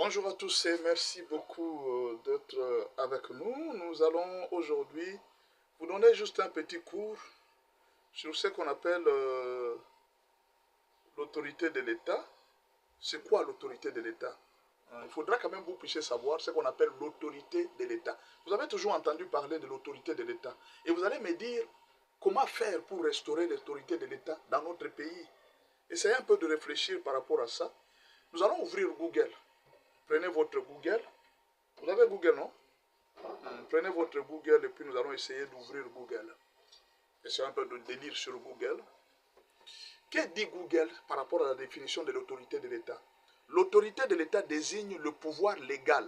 Bonjour à tous et merci beaucoup d'être avec nous. Nous allons aujourd'hui vous donner juste un petit cours sur ce qu'on appelle l'autorité de l'État. C'est quoi l'autorité de l'État? Il faudra quand même que vous puissiez savoir ce qu'on appelle l'autorité de l'État. Vous avez toujours entendu parler de l'autorité de l'État. Et vous allez me dire comment faire pour restaurer l'autorité de l'État dans notre pays. Essayez un peu de réfléchir par rapport à ça. Nous allons ouvrir Google. Prenez votre Google. Vous avez Google, non? Prenez votre Google et puis nous allons essayer d'ouvrir Google. Essayez un peu de délire sur Google. Que dit Google par rapport à la définition de l'autorité de l'État? L'autorité de l'État désigne le pouvoir légal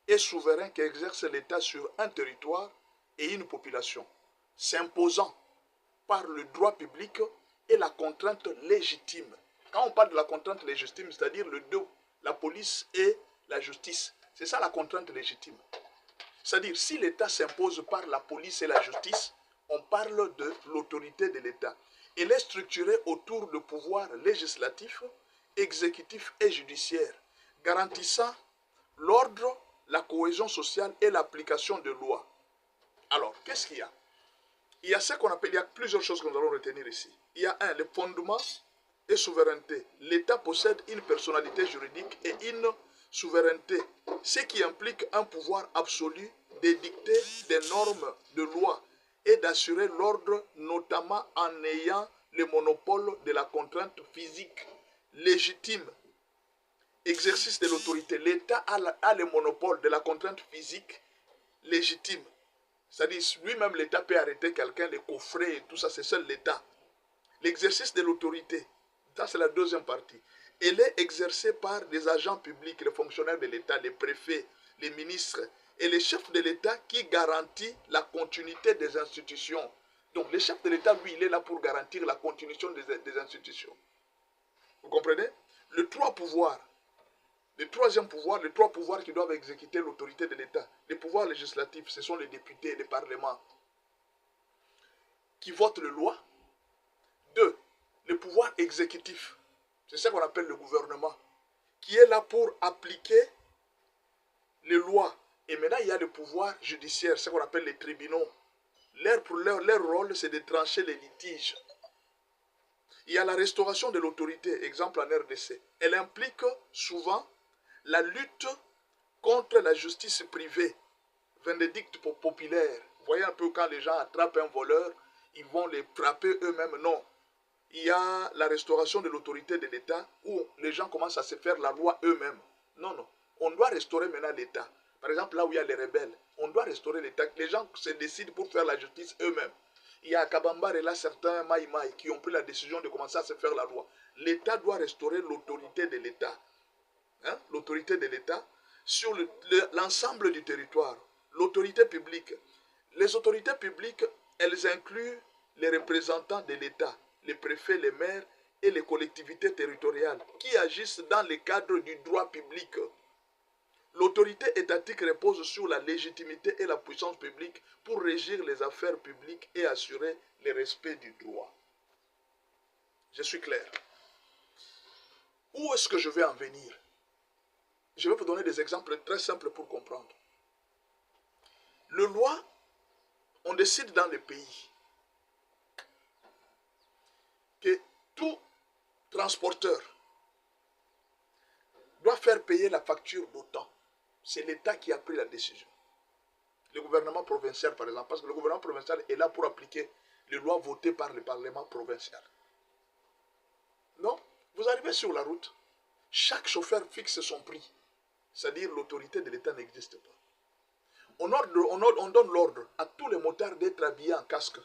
et souverain qu'exerce l'État sur un territoire et une population, s'imposant par le droit public et la contrainte légitime. Quand on parle de la contrainte légitime, c'est-à-dire le deux, la police et la justice, c'est ça la contrainte légitime. C'est-à-dire, si l'État s'impose par la police et la justice, on parle de l'autorité de l'État. Elle est structurée autour de pouvoirs législatifs, exécutifs et judiciaires, garantissant l'ordre, la cohésion sociale et l'application de lois. Alors, qu'est-ce qu'il y a? Il y a ce qu'on appelle, il y a plusieurs choses que nous allons retenir ici. Il y a le fondement et souveraineté. L'État possède une personnalité juridique et une souveraineté, ce qui implique un pouvoir absolu d'édicter des normes de loi et d'assurer l'ordre, notamment en ayant le monopole de la contrainte physique légitime. Exercice de l'autorité. L'État a le monopole de la contrainte physique légitime. C'est-à-dire, lui-même, l'État peut arrêter quelqu'un, les coffrer et tout ça, c'est seul l'État. L'exercice de l'autorité, ça c'est la deuxième partie. Elle est exercée par des agents publics, les fonctionnaires de l'État, les préfets, les ministres et les chefs de l'État qui garantit la continuité des institutions. Donc le chef de l'État, lui, il est là pour garantir la continuation des institutions. Vous comprenez? Les trois pouvoirs. Le troisième pouvoir, les trois pouvoirs qui doivent exécuter l'autorité de l'État. Les pouvoirs législatifs, ce sont les députés et les parlements qui votent les lois. Deux, le pouvoir exécutif, c'est ça qu'on appelle le gouvernement, qui est là pour appliquer les lois. Et maintenant, il y a le pouvoir judiciaire, ce qu'on appelle les tribunaux. Leur rôle, c'est de trancher les litiges. Il y a la restauration de l'autorité, exemple en RDC. Elle implique souvent la lutte contre la justice privée, vindicte populaire. Vous voyez un peu quand les gens attrapent un voleur, ils vont les frapper eux-mêmes. Non. Il y a la restauration de l'autorité de l'État où les gens commencent à se faire la loi eux-mêmes. Non, non. On doit restaurer maintenant l'État. Par exemple, là où il y a les rebelles, on doit restaurer l'État. Les gens se décident pour faire la justice eux-mêmes. Il y a à Kabambar et là certains Maïmaï qui ont pris la décision de commencer à se faire la loi. L'État doit restaurer l'autorité de l'État. Hein? L'autorité de l'État sur l'ensemble du territoire. L'autorité publique. Les autorités publiques, elles incluent les représentants de l'État, les préfets, les maires et les collectivités territoriales qui agissent dans le cadre du droit public. L'autorité étatique repose sur la légitimité et la puissance publique pour régir les affaires publiques et assurer le respect du droit. Je suis clair. Où est-ce que je vais en venir? Je vais vous donner des exemples très simples pour comprendre. Le loi, on décide dans le pays que tout transporteur doit faire payer la facture d'autant. C'est l'État qui a pris la décision. Le gouvernement provincial, par exemple, parce que le gouvernement provincial est là pour appliquer les lois votées par le Parlement provincial. Non, vous arrivez sur la route, chaque chauffeur fixe son prix. C'est-à-dire l'autorité de l'État n'existe pas. On donne l'ordre à tous les motards d'être habillés en casque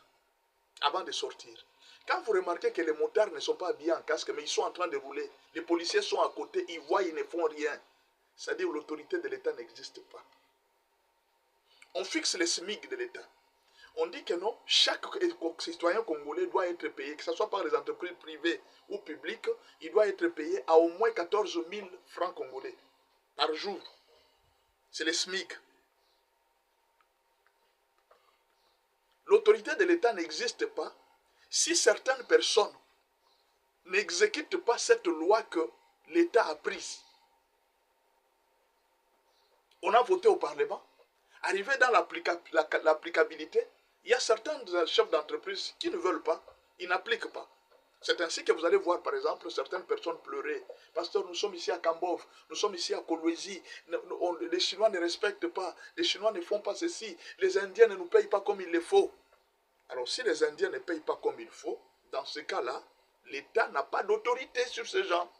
avant de sortir. Quand vous remarquez que les motards ne sont pas habillés en casque, mais ils sont en train de rouler, les policiers sont à côté, ils voient, ils ne font rien. C'est-à-dire l'autorité de l'État n'existe pas. On fixe les SMIC de l'État. On dit que non, chaque citoyen congolais doit être payé, que ce soit par les entreprises privées ou publiques, il doit être payé à au moins 14 000 francs congolais par jour. C'est les SMIC. L'autorité de l'État n'existe pas si certaines personnes n'exécutent pas cette loi que l'État a prise. On a voté au Parlement. Arrivé dans l'applicabilité, il y a certains chefs d'entreprise qui ne veulent pas, ils n'appliquent pas. C'est ainsi que vous allez voir, par exemple, certaines personnes pleurer. Pasteur, nous sommes ici à Kambov, nous sommes ici à Kolwezi, les Chinois ne respectent pas, les Chinois ne font pas ceci, les Indiens ne nous payent pas comme il le faut. Alors, si les Indiens ne payent pas comme il faut, dans ce cas-là, l'État n'a pas d'autorité sur ces gens.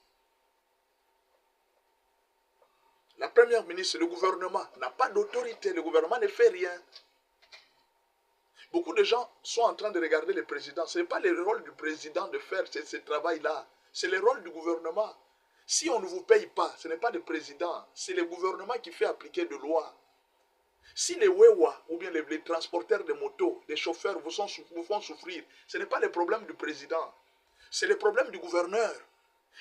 La première ministre, le gouvernement n'a pas d'autorité, le gouvernement ne fait rien. Beaucoup de gens sont en train de regarder le président. Ce n'est pas le rôle du président de faire ce travail-là. C'est le rôle du gouvernement. Si on ne vous paye pas, ce n'est pas le président. C'est le gouvernement qui fait appliquer de lois. Si les Wewa ou bien les transporteurs de motos, les chauffeurs vous font souffrir, ce n'est pas le problème du président. C'est le problème du gouverneur.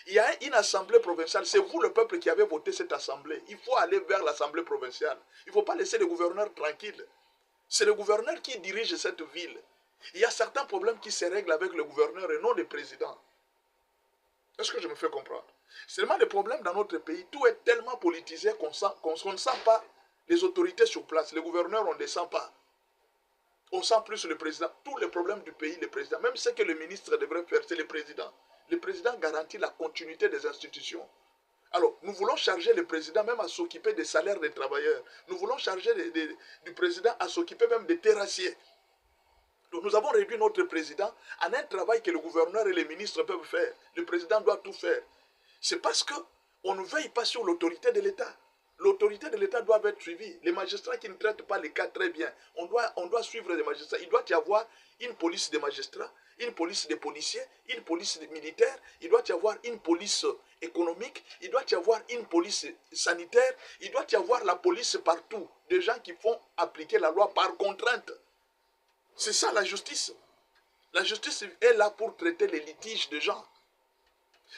Il y a une assemblée provinciale. C'est vous, le peuple, qui avez voté cette assemblée. Il faut aller vers l'assemblée provinciale. Il ne faut pas laisser le gouverneur tranquille. C'est le gouverneur qui dirige cette ville. Il y a certains problèmes qui se règlent avec le gouverneur et non le président. Est-ce que je me fais comprendre? Seulement le problème dans notre pays, tout est tellement politisé qu'on ne sent pas les autorités sur place. Le gouverneur, on ne les sent pas. On sent plus le président. Tous les problèmes du pays, le président. Même ce que le ministre devrait faire, c'est le président. Le président garantit la continuité des institutions. Alors, nous voulons charger le président même à s'occuper des salaires des travailleurs. Nous voulons charger du président à s'occuper même des terrassiers. Donc, nous avons réduit notre président en un travail que le gouverneur et les ministres peuvent faire. Le président doit tout faire. C'est parce qu'on ne veille pas sur l'autorité de l'État. L'autorité de l'État doit être suivie. Les magistrats qui ne traitent pas les cas très bien, on doit suivre les magistrats. Il doit y avoir une police des magistrats, une police des policiers, une police des militaires, il doit y avoir une police économique, il doit y avoir une police sanitaire, il doit y avoir la police partout. Des gens qui font appliquer la loi par contrainte. C'est ça la justice. La justice est là pour traiter les litiges des gens.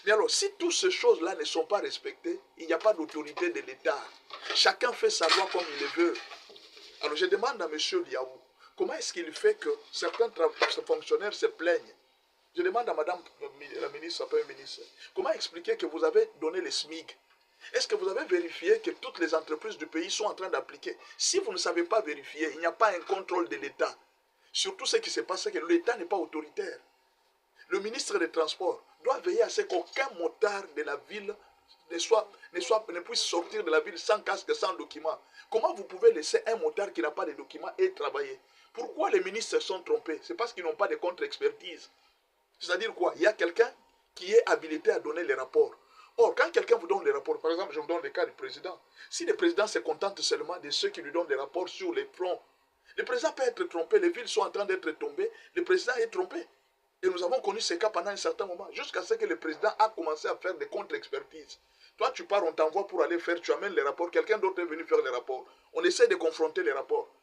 Mais alors, si toutes ces choses-là ne sont pas respectées, il n'y a pas d'autorité de l'État. Chacun fait sa loi comme il le veut. Alors, je demande à M. Liaou, comment est-ce qu'il fait que certains fonctionnaires se plaignent? Je demande à Madame la ministre, la Première ministre, comment expliquer que vous avez donné les SMIC? Est-ce que vous avez vérifié que toutes les entreprises du pays sont en train d'appliquer? Si vous ne savez pas vérifier, il n'y a pas un contrôle de l'État. Surtout ce qui se passe, c'est que l'État n'est pas autoritaire. Le ministre des Transports doit veiller à ce qu'aucun motard de la ville ne puisse sortir de la ville sans casque, sans document. Comment vous pouvez laisser un motard qui n'a pas de documents et travailler? Pourquoi les ministres sont trompés? C'est parce qu'ils n'ont pas de contre-expertise. C'est-à-dire quoi? Il y a quelqu'un qui est habilité à donner les rapports. Or, quand quelqu'un vous donne les rapports, par exemple, je vous donne le cas du président. Si le président se contente seulement de ceux qui lui donnent les rapports sur les fronts, le président peut être trompé, les villes sont en train d'être tombées, le président est trompé. Et nous avons connu ces cas pendant un certain moment, jusqu'à ce que le président a commencé à faire des contre-expertises. Toi, tu pars, on t'envoie pour aller faire, tu amènes les rapports, quelqu'un d'autre est venu faire les rapports. On essaie de confronter les rapports.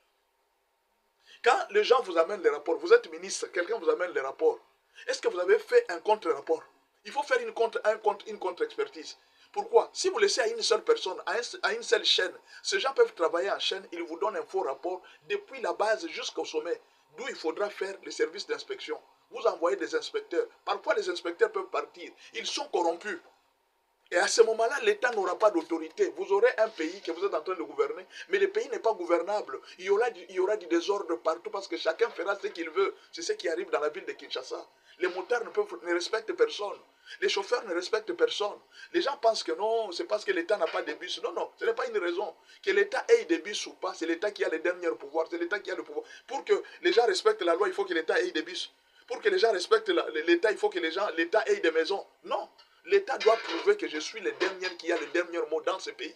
Quand les gens vous amènent les rapports, vous êtes ministre, quelqu'un vous amène les rapports, est-ce que vous avez fait un contre-rapport? Il faut faire une contre-expertise. Pourquoi? Si vous laissez à une seule personne, à une seule chaîne, ces gens peuvent travailler en chaîne, ils vous donnent un faux rapport depuis la base jusqu'au sommet, d'où il faudra faire les services d'inspection. Vous envoyez des inspecteurs. Parfois, les inspecteurs peuvent partir. Ils sont corrompus. Et à ce moment-là, l'État n'aura pas d'autorité. Vous aurez un pays que vous êtes en train de gouverner, mais le pays n'est pas gouvernable. Il y aura du désordre partout parce que chacun fera ce qu'il veut. C'est ce qui arrive dans la ville de Kinshasa. Les motards ne respectent personne. Les chauffeurs ne respectent personne. Les gens pensent que non, c'est parce que l'État n'a pas de bus. Non, non, ce n'est pas une raison. Que l'État ait des bus ou pas, c'est l'État qui a le dernier pouvoir. C'est l'État qui a le pouvoir. Pour que les gens respectent la loi, il faut que l'État ait des bus. Pour que les gens respectent l'État, il faut que l'État ait des maisons. Non. L'État doit prouver que je suis le dernier qui a le dernier mot dans ce pays.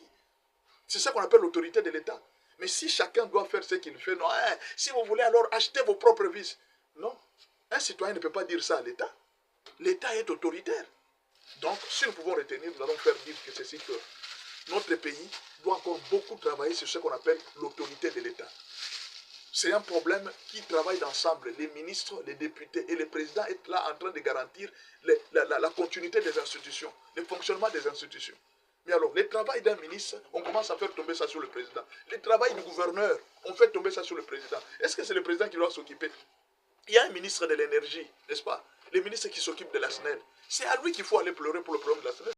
C'est ça qu'on appelle l'autorité de l'État. Mais si chacun doit faire ce qu'il fait, non, si vous voulez alors acheter vos propres vis. Non. Un citoyen ne peut pas dire ça à l'État. L'État est autoritaire. Donc, si nous pouvons retenir, nous allons faire dire que ceci, que notre pays doit encore beaucoup travailler sur ce qu'on appelle l'autorité de l'État. C'est un problème qui travaille ensemble. Les ministres, les députés et le président sont là en train de garantir la continuité des institutions, le fonctionnement des institutions. Mais alors, le travail d'un ministre, on commence à faire tomber ça sur le président. Le travail du gouverneur, on fait tomber ça sur le président. Est-ce que c'est le président qui doit s'occuper? Il y a un ministre de l'énergie, n'est-ce pas? Le ministre qui s'occupe de la SNEL. C'est à lui qu'il faut aller pleurer pour le problème de la SNEL.